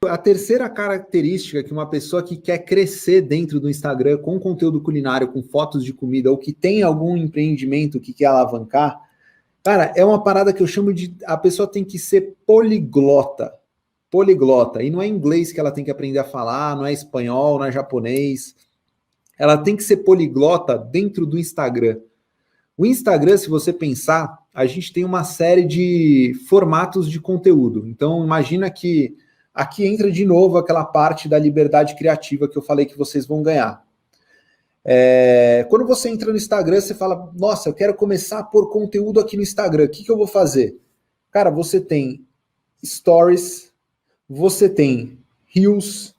A terceira característica que uma pessoa que quer crescer dentro do Instagram com conteúdo culinário, com fotos de comida, ou que tem algum empreendimento que quer alavancar, cara, é uma parada que eu chamo de... A pessoa tem que ser poliglota. Poliglota. E não é inglês que ela tem que aprender a falar, não é espanhol, não é japonês. Ela tem que ser poliglota dentro do Instagram. O Instagram, se você pensar, a gente tem uma série de formatos de conteúdo. Então, imagina que aqui entra de novo aquela parte da liberdade criativa que eu falei que vocês vão ganhar. Quando você entra no Instagram, você fala, nossa, eu quero começar a pôr conteúdo aqui no Instagram, o que eu vou fazer? Cara, você tem Stories, você tem Reels,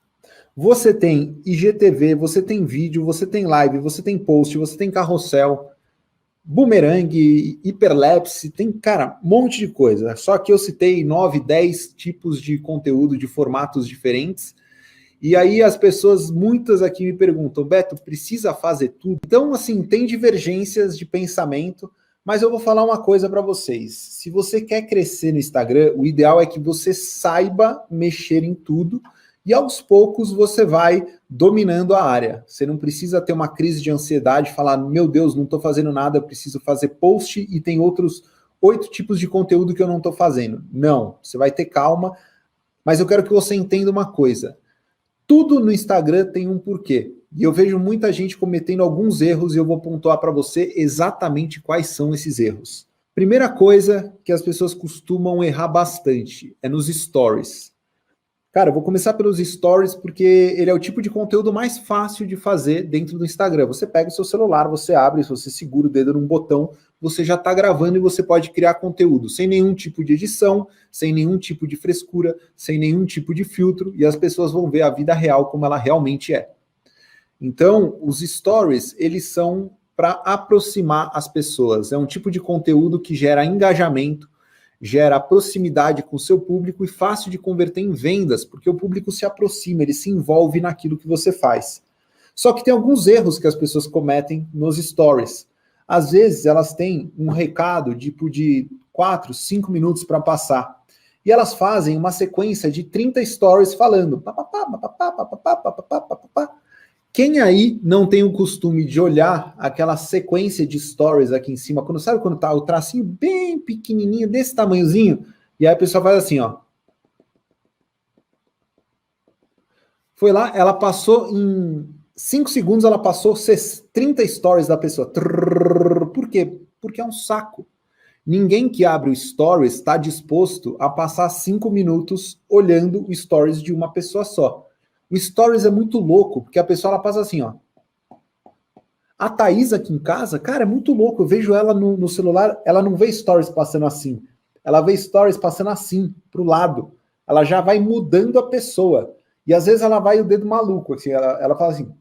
você tem IGTV, você tem vídeo, você tem live, você tem post, você tem carrossel, boomerang, hiperlapse, tem, cara, um monte de coisa. Só que eu citei 9, 10 tipos de conteúdo, de formatos diferentes. E aí as pessoas, muitas aqui me perguntam, Beto, precisa fazer tudo? Então, assim, tem divergências de pensamento, mas eu vou falar uma coisa para vocês. Se você quer crescer no Instagram, o ideal é que você saiba mexer em tudo, e aos poucos você vai dominando a área. Você não precisa ter uma crise de ansiedade, falar, meu Deus, não estou fazendo nada, eu preciso fazer post e tem outros 8 tipos de conteúdo que eu não estou fazendo. Não, você vai ter calma, mas eu quero que você entenda uma coisa. Tudo no Instagram tem um porquê. E eu vejo muita gente cometendo alguns erros e eu vou pontuar para você exatamente quais são esses erros. Primeira coisa que as pessoas costumam errar bastante é nos stories. Cara, eu vou começar pelos stories porque ele é o tipo de conteúdo mais fácil de fazer dentro do Instagram. Você pega o seu celular, você abre, se você segura o dedo num botão, você já está gravando e você pode criar conteúdo sem nenhum tipo de edição, sem nenhum tipo de frescura, sem nenhum tipo de filtro, e as pessoas vão ver a vida real como ela realmente é. Então, os stories, eles são para aproximar as pessoas. É um tipo de conteúdo que gera engajamento, gera proximidade com o seu público e fácil de converter em vendas, porque o público se aproxima, ele se envolve naquilo que você faz. Só que tem alguns erros que as pessoas cometem nos stories. Às vezes elas têm um recado tipo de 4, 5 minutos para passar. E elas fazem uma sequência de 30 stories falando. Quem aí não tem o costume de olhar aquela sequência de stories aqui em cima, sabe quando tá o tracinho bem pequenininho, desse tamanhozinho, e aí a pessoa faz assim, ó. Foi lá, ela passou em 5 segundos, ela passou 30 stories da pessoa. Por quê? Porque é um saco. Ninguém que abre o stories está disposto a passar 5 minutos olhando o stories de uma pessoa só. O stories é muito louco, porque a pessoa ela passa assim, ó. A Thaís aqui em casa, cara, é muito louco. Eu vejo ela no celular, ela não vê stories passando assim. Ela vê stories passando assim, pro lado. Ela já vai mudando a pessoa. E às vezes ela vai o dedo maluco, assim, ela fala assim,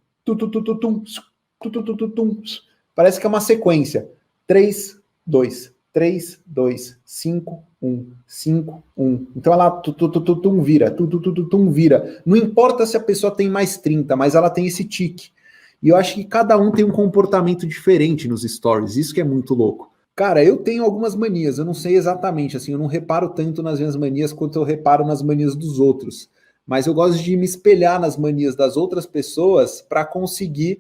parece que é uma sequência. 3, 2, 3, 2, 5, 1, 5, 1. Então ela vira, vira. Não importa se a pessoa tem mais 30, mas ela tem esse tique. E eu acho que cada um tem um comportamento diferente nos stories, isso que é muito louco. Cara, eu tenho algumas manias, eu não sei exatamente, assim, eu não reparo tanto nas minhas manias quanto eu reparo nas manias dos outros. Mas eu gosto de me espelhar nas manias das outras pessoas para conseguir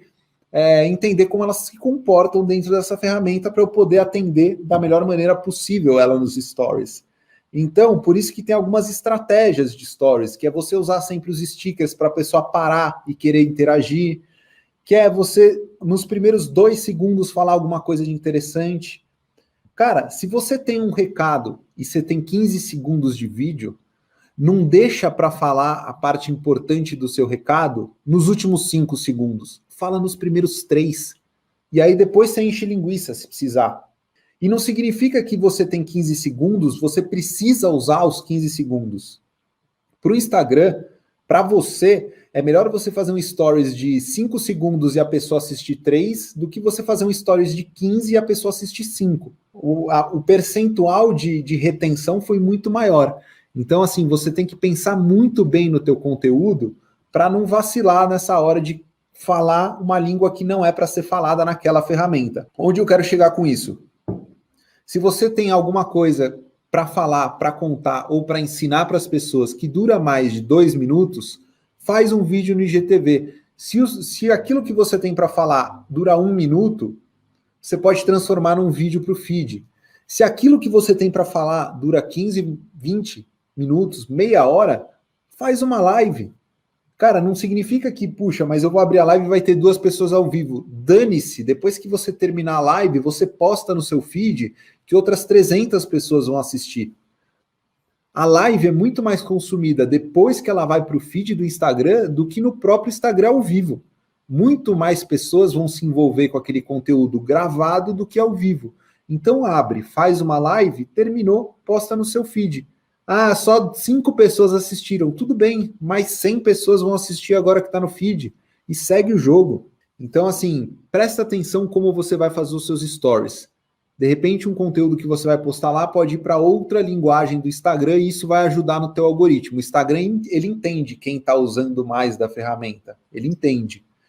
entender como elas se comportam dentro dessa ferramenta para eu poder atender da melhor maneira possível ela nos stories. Então, por isso que tem algumas estratégias de stories, que é você usar sempre os stickers para a pessoa parar e querer interagir, que é você, nos primeiros 2 segundos, falar alguma coisa de interessante. Cara, se você tem um recado e você tem 15 segundos de vídeo, não deixa para falar a parte importante do seu recado nos últimos 5 segundos. Fala nos primeiros 3. E aí depois você enche linguiça, se precisar. E não significa que você tem 15 segundos, você precisa usar os 15 segundos. Para o Instagram, para você, é melhor você fazer um stories de 5 segundos e a pessoa assistir 3 do que você fazer um stories de 15 e a pessoa assistir 5. O percentual de retenção foi muito maior. Então, assim, você tem que pensar muito bem no teu conteúdo para não vacilar nessa hora de falar uma língua que não é para ser falada naquela ferramenta. Onde eu quero chegar com isso? Se você tem alguma coisa para falar, para contar ou para ensinar para as pessoas que dura mais de 2 minutos, faz um vídeo no IGTV. Se aquilo que você tem para falar dura 1 minuto, você pode transformar num vídeo para o feed. Se aquilo que você tem para falar dura 15, 20 minutos, meia hora, faz uma live. Cara, não significa que, puxa, mas eu vou abrir a live e vai ter 2 pessoas ao vivo. Dane-se, depois que você terminar a live, você posta no seu feed que outras 300 pessoas vão assistir. A live é muito mais consumida depois que ela vai para o feed do Instagram do que no próprio Instagram ao vivo. Muito mais pessoas vão se envolver com aquele conteúdo gravado do que ao vivo. Então abre, faz uma live, terminou, posta no seu feed. Ah, só 5 pessoas assistiram. Tudo bem, mas 100 pessoas vão assistir agora que está no feed. E segue o jogo. Então, assim, presta atenção como você vai fazer os seus stories. De repente, um conteúdo que você vai postar lá pode ir para outra linguagem do Instagram e isso vai ajudar no teu algoritmo. O Instagram, ele entende quem está usando mais da ferramenta. Ele entende.